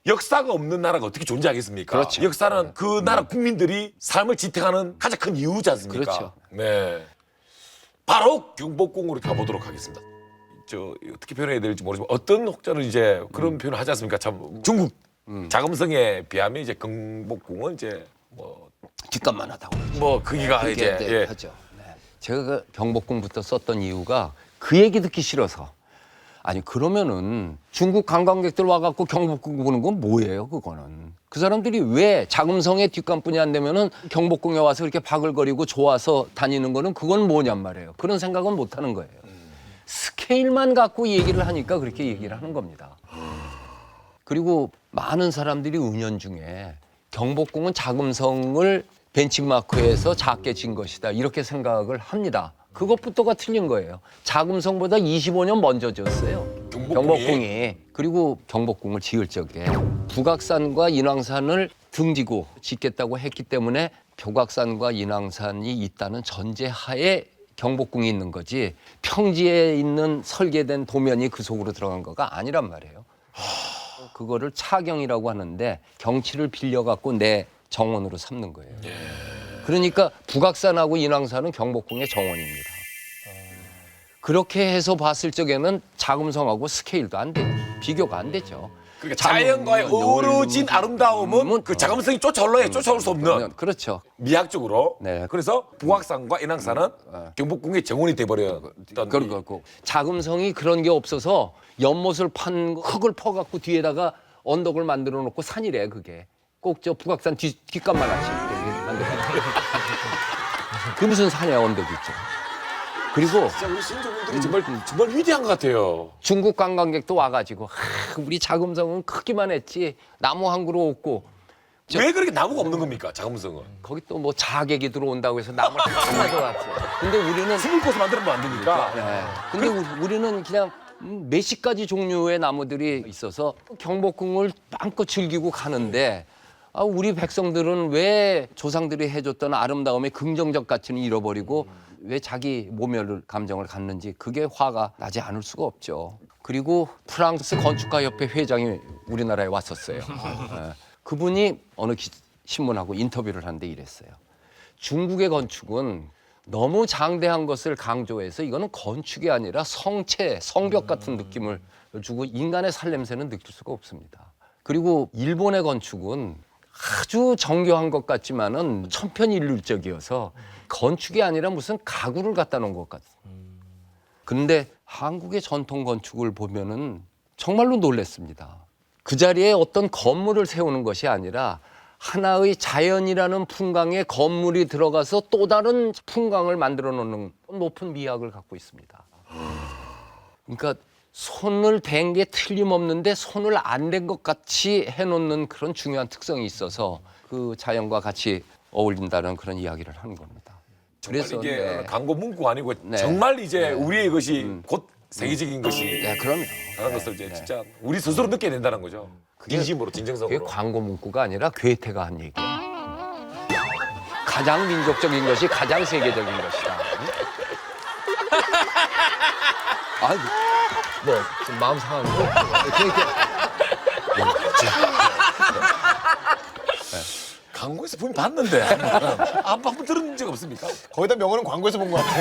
역사가 없는 나라가 어떻게 존재하겠습니까? 그렇죠. 역사는 그 나라 국민들이 삶을 지탱하는 가장 큰 이유지 않습니까? 그렇죠. 네. 바로 경복궁으로 가보도록 하겠습니다. 저 어떻게 표현해야 될지 모르지만 어떤 혹자는 이제 그런 표현을 하지 않습니까? 참 중국 자금성에 비하면 이제 경복궁은 이제 뒷값만 하다고. 거기가 그게 이제 네, 하죠. 네. 제가 그 경복궁부터 썼던 이유가 그 얘기 듣기 싫어서. 아니 그러면은 중국 관광객들 와갖고 경복궁 보는 건 뭐예요? 그거는 그 사람들이 왜 자금성의 뒷감뿐이 안 되면은 경복궁에 와서 이렇게 바글거리고 좋아서 다니는 거는 그건 뭐냔 말이에요. 그런 생각은 못 하는 거예요. 스케일만 갖고 얘기를 하니까 그렇게 얘기를 하는 겁니다. 그리고 많은 사람들이 은연중에 경복궁은 자금성을 벤치마크에서 작게 진 것이다 이렇게 생각을 합니다. 그것부터가 틀린 거예요. 자금성보다 25년 먼저 지었어요. 경복궁이. 그리고 경복궁을 지을 적에 북악산과 인왕산을 등지고 짓겠다고 했기 때문에 북악산과 인왕산이 있다는 전제하에 경복궁이 있는 거지 평지에 있는 설계된 도면이 그 속으로 들어간 거가 아니란 말이에요. 그거를 차경이라고 하는데 경치를 빌려갖고 내 정원으로 삼는 거예요. 그러니까 북악산하고 인왕산은 경복궁의 정원입니다. 그렇게 해서 봤을 적에는 자금성하고 스케일도 안 돼, 비교가 안 되죠. 그러니까 자연과의 어우러진 아름다움은 그 자금성이 쫓아올라야 쫓아올 수 없는. 그렇죠. 미학적으로. 네. 그래서 북악산과 인왕산은 경복궁의 정원이 돼버렸던. 그리고 자금성이 그런 게 없어서 연못을 판 흙을 퍼갖고 뒤에다가 언덕을 만들어 놓고 산이래 그게. 꼭 저 북악산 뒷값만 하지. 그 무슨 산이야 언덕 있죠. 그리고 진짜 우리 신조분들이 정말 위대한 것 같아요. 중국 관광객도 와가지고 우리 자금성은 크기만 했지 나무 한 그루 없고 왜 그렇게 나무가 없는 겁니까? 자금성은. 거기 또 뭐 자객이 들어온다고 해서 나무를 다 가져왔어요. 근데 우리는 숨을 곳을 만들면 안 되니까. 네. 근데 우리는 그냥 몇십 가지 종류의 나무들이 있어서 경복궁을 마음껏 즐기고 가는데 우리 백성들은 왜 조상들이 해줬던 아름다움의 긍정적 가치는 잃어버리고 왜 자기 모멸을 감정을 갖는지 그게 화가 나지 않을 수가 없죠. 그리고 프랑스 건축가협회 회장이 우리나라에 왔었어요. 그분이 어느 신문하고 인터뷰를 하는데 이랬어요. 중국의 건축은 너무 장대한 것을 강조해서 이거는 건축이 아니라 성체, 성벽 같은 느낌을 주고 인간의 살냄새는 느낄 수가 없습니다. 그리고 일본의 건축은 아주 정교한 것 같지만은 천편일률적이어서 건축이 아니라 무슨 가구를 갖다 놓은 것 같아요. 그런데 한국의 전통 건축을 보면은 정말로 놀랐습니다. 그 자리에 어떤 건물을 세우는 것이 아니라 하나의 자연이라는 풍광에 건물이 들어가서 또 다른 풍광을 만들어 놓는 높은 미학을 갖고 있습니다. 그러니까 손을 댄 게 틀림없는데 손을 안 댄 것 같이 해놓는 그런 중요한 특성이 있어서 그 자연과 같이 어울린다는 그런 이야기를 하는 겁니다. 그래서 이게 네. 광고 문구 아니고 네. 정말 이제 우리의 것이 곧 세계적인 것이 네, 그럼요. 라는 것을 이제 진짜 우리 스스로 느껴야 된다는 거죠. 진심으로, 그게 진정성으로. 광고 문구가 아니라 괴테가 한 얘기예요. 가장 민족적인 것이 가장 세계적인 것이다. 아니, 뭐 지금 마음 상하는 거? 광고에서 분명 봤는데 한번 들은 적 없습니까? 거의 다 명언은 광고에서 본 것 같아.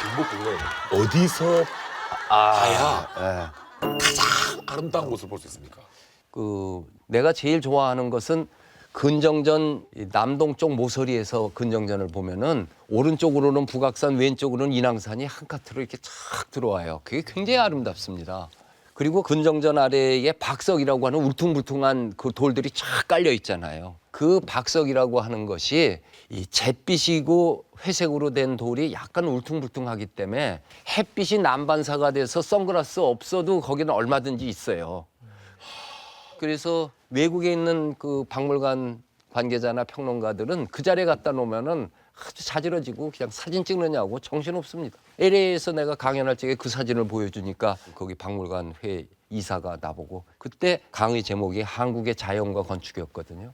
경복궁을 어디서 봐야 가장 아름다운 곳을 볼 수 있습니까? 그 내가 제일 좋아하는 것은 근정전 남동 쪽 모서리에서 근정전을 보면은 오른쪽으로는 북악산, 왼쪽으로는 인왕산이 한 카트로 이렇게 쫙 들어와요. 그게 굉장히 아름답습니다. 그리고 근정전 아래에 박석이라고 하는 울퉁불퉁한 그 돌들이 쫙 깔려 있잖아요. 그 박석이라고 하는 것이 이 잿빛이고 회색으로 된 돌이 약간 울퉁불퉁하기 때문에 햇빛이 난반사가 돼서 선글라스 없어도 거기는 얼마든지 있어요. 그래서 외국에 있는 그 박물관 관계자나 평론가들은 그 자리에 갖다 놓으면은 아주 자지러지고 그냥 사진 찍느냐고 정신없습니다. LA에서 내가 강연할 적에 그 사진을 보여주니까 거기 박물관 회 이사가 나보고 그때 강의 제목이 한국의 자연과 건축이었거든요.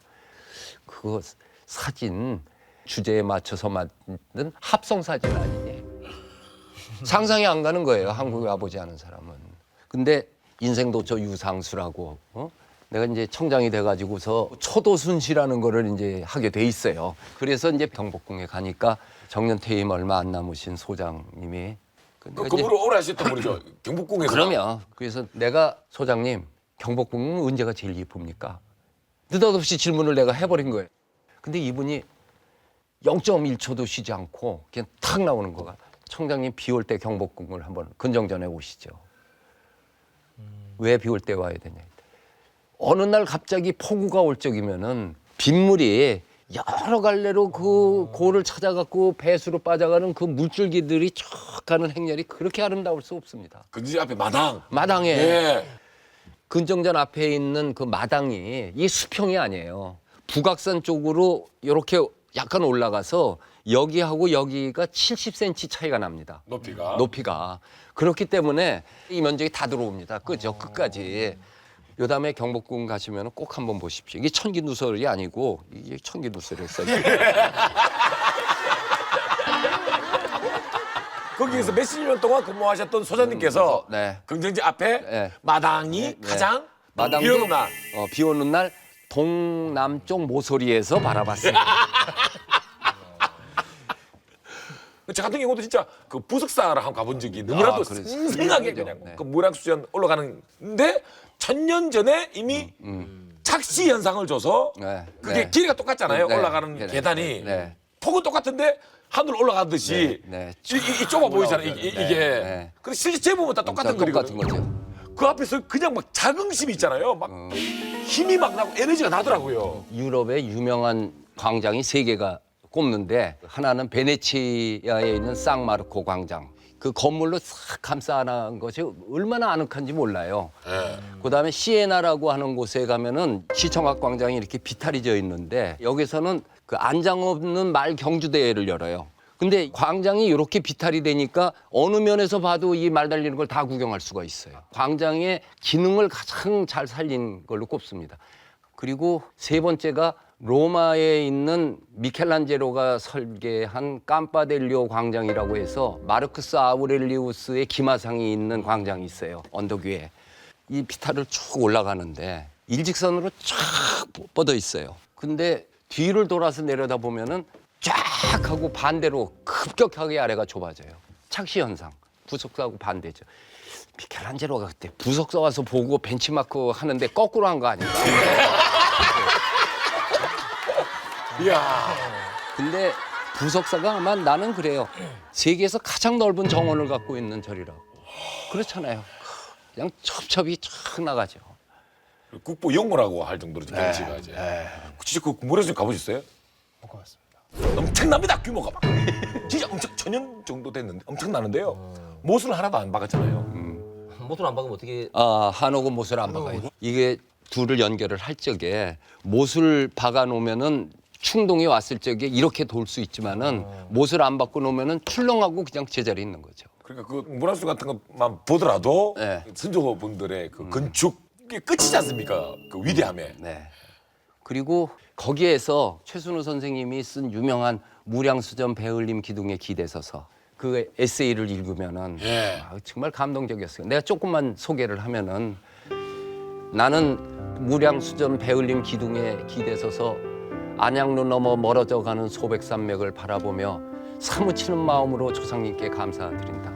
그거 사진 주제에 맞춰서 만든 합성 사진 아니니? 상상이 안 가는 거예요. 한국에 와보지 않은 사람은. 근데 인생도처 유상수라고 내가 이제 청장이 돼가지고서 초도순시라는 거를 이제 하게 돼 있어요. 그래서 이제 경복궁에 가니까 정년 퇴임 얼마 안 남으신 소장님이 내가 이제 그분으로 오래 하셨던 분이죠. 경복궁에서. 그러면 그래서 내가 소장님 경복궁은 언제가 제일 이쁩니까? 느닷없이 질문을 내가 해버린 거예요. 근데 이분이 0.1초도 쉬지 않고 그냥 탁 나오는 거가 청장님 비 올 때 경복궁을 한번 근정전해 오시죠. 왜 비 올 때 와야 되냐. 어느 날 갑자기 폭우가 올 적이면은 빗물이 여러 갈래로 그 고를 찾아갖고 배수로 빠져가는 그 물줄기들이 쭉 가는 행렬이 그렇게 아름다울 수 없습니다. 근지 앞에 마당. 마당에 예. 근정전 앞에 있는 그 마당이 이 수평이 아니에요. 북악산 쪽으로 이렇게 약간 올라가서 여기하고 여기가 70cm 차이가 납니다. 높이가. 그렇기 때문에 이 면적이 다 들어옵니다. 그죠? 끝까지. 요 다음에 경복궁 가시면 꼭 한번 보십시오. 이게 천기누설이 아니고 이게 천기누설이었어요. 거기에서 몇십 년 동안 근무하셨던 소장님께서 네. 긍정지 앞에 네. 마당이 네. 가장 마당도 비 오는 날. 비 오는 날 동남쪽 모서리에서 바라봤습니다. 저 같은 경우도 진짜 그 부석사를 한번 가본 적이 너무나도 그래서 생생하게 유명하죠. 그냥 네. 그 무량수전 올라가는데 1000년 전에 이미 착시 현상을 줘서 네. 그게 네. 길이가 똑같잖아요. 네. 올라가는 네. 계단이 네. 폭은 똑같은데 하늘 올라가듯이 네. 이 좁아 보이잖아요. 이게. 네. 근데 실제 재보면 다 똑같은 똑같은 거리거든요. 거죠. 그 앞에서 그냥 막 자긍심이 있잖아요. 막 힘이 막 나고 에너지가 나더라고요. 유럽의 유명한 광장이 세 개가 꼽는데 하나는 베네치아에 있는 상마르코 광장. 그 건물로 싹 감싸는 것이 얼마나 아늑한지 몰라요. 그다음에 시에나라고 하는 곳에 가면은 시청각 광장이 이렇게 비탈이 져 있는데 여기서는 그 안장 없는 말 경주대회를 열어요. 근데 광장이 이렇게 비탈이 되니까 어느 면에서 봐도 이 말 달리는 걸 다 구경할 수가 있어요. 광장의 기능을 가장 잘 살린 걸로 꼽습니다. 그리고 세 번째가 로마에 있는 미켈란젤로가 설계한 깜파델리오 광장이라고 해서 마르크스 아우렐리우스의 기마상이 있는 광장이 있어요. 언덕 위에. 이 비탈을 쭉 올라가는데 일직선으로 쫙 뻗어 있어요. 근데 뒤를 돌아서 내려다 보면은 쫙 하고 반대로 급격하게 아래가 좁아져요. 착시 현상. 부석사하고 반대죠. 미켈란젤로가 그때 부석사 와서 보고 벤치마크 하는데 거꾸로 한 거 아닌가. 이야. 근데 부석사가 아마 나는 그래요. 세계에서 가장 넓은 정원을 갖고 있는 절이라고. 그렇잖아요. 그냥 첩첩이 쫙 나가죠. 국보 영모라고 할 정도로 경치가 이제. 진짜 그 모래성 가보셨어요? 못 가봤습니다. 엄청납니다 규모가 막. 진짜 엄청 천년 정도 됐는데 엄청나는데요. 못을 하나도 안 박았잖아요. 모tor 안 박으면 어떻게 한옥은 못을 안 박아요. 이게 둘을 연결을 할 적에 못을 박아 놓으면은 충동이 왔을 적에 이렇게 돌 수 있지만은 못을 안 박고 놓으면은 출렁하고 그냥 제자리에 있는 거죠. 그러니까 그 문화수 같은 것만 보더라도 네. 선조분들의 그 건축이 끝이지 않습니까? 그 위대함에. 네. 그리고 거기에서 최순우 선생님이 쓴 유명한 무량수전 배을림 기둥의 기대서서 그 에세이를 읽으면은 예. 정말 감동적이었어요. 내가 조금만 소개를 하면은 나는 무량수전 배을림 기둥의 기대서서 안양로 넘어 멀어져 가는 소백산맥을 바라보며 사무치는 마음으로 조상님께 감사드린다.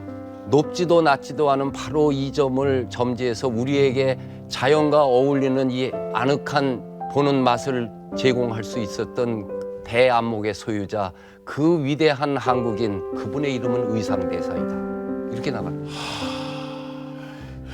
높지도 낮지도 않은 바로 이 점을 점지해서 우리에게 자연과 어울리는 이 아늑한 보는 맛을 제공할 수 있었던 대안목의 소유자 그 위대한 한국인 그분의 이름은 의상대사이다. 이렇게 나가요.